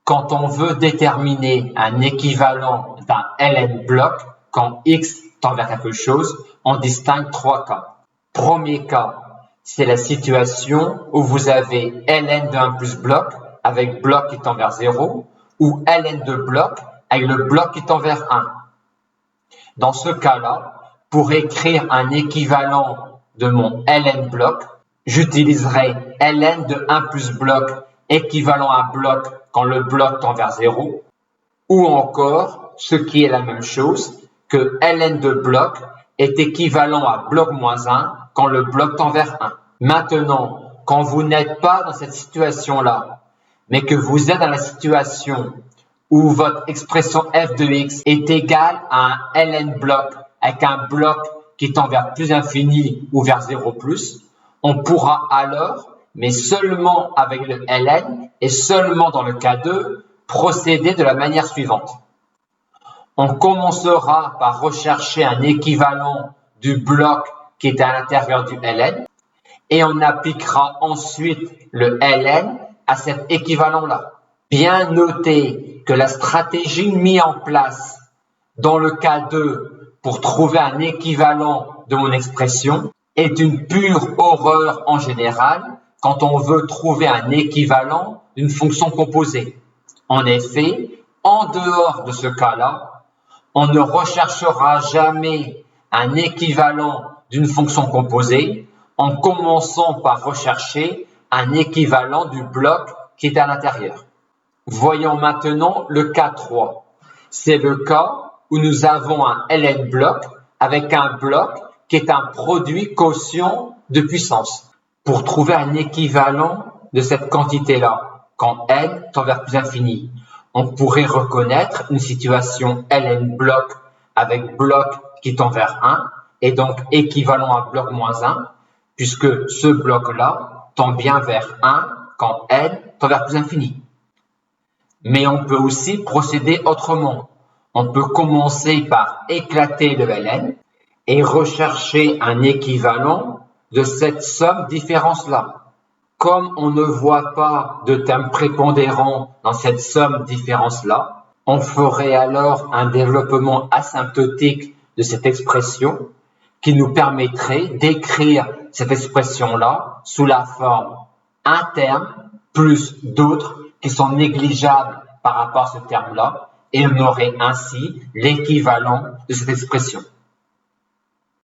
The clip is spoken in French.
Quand on veut déterminer un équivalent d'un ln bloc, quand x tend vers quelque chose, on distingue trois cas. Premier cas, c'est la situation où vous avez ln de 1 plus bloc avec bloc qui tend vers 0 ou ln de bloc avec le bloc qui tend vers 1. Dans ce cas-là, pour écrire un équivalent de mon ln bloc, j'utiliserai ln de 1 plus bloc équivalent à bloc quand le bloc tend vers 0, ou encore, ce qui est la même chose, que ln de bloc est équivalent à bloc moins 1 quand le bloc tend vers 1. Maintenant, quand vous n'êtes pas dans cette situation-là, mais que vous êtes dans la situation où votre expression f de x est égale à un ln bloc avec un bloc qui tend vers plus infini ou vers 0 plus, on pourra alors, mais seulement avec le ln et seulement dans le cas 2, procéder de la manière suivante. On commencera par rechercher un équivalent du bloc qui est à l'intérieur du ln et on appliquera ensuite le ln à cet équivalent-là. Bien noter que la stratégie mise en place dans le cas 2 pour trouver un équivalent de mon expression est une pure horreur en général quand on veut trouver un équivalent d'une fonction composée. En effet, en dehors de ce cas-là, on ne recherchera jamais un équivalent d'une fonction composée en commençant par rechercher un équivalent du bloc qui est à l'intérieur. Voyons maintenant le cas 3. C'est le cas où nous avons un ln bloc avec un bloc qui est un produit quotient de puissance. Pour trouver un équivalent de cette quantité-là, quand n tend vers plus infini, on pourrait reconnaître une situation ln bloc avec bloc qui tend vers 1 et donc équivalent à bloc moins 1, puisque ce bloc-là tend bien vers 1 quand n tend vers plus infini. Mais on peut aussi procéder autrement. On peut commencer par éclater le ln et rechercher un équivalent de cette somme différence-là. Comme on ne voit pas de terme prépondérant dans cette somme différence-là, on ferait alors un développement asymptotique de cette expression qui nous permettrait d'écrire cette expression-là sous la forme un terme plus d'autres qui sont négligeables par rapport à ce terme-là, et on aurait ainsi l'équivalent de cette expression.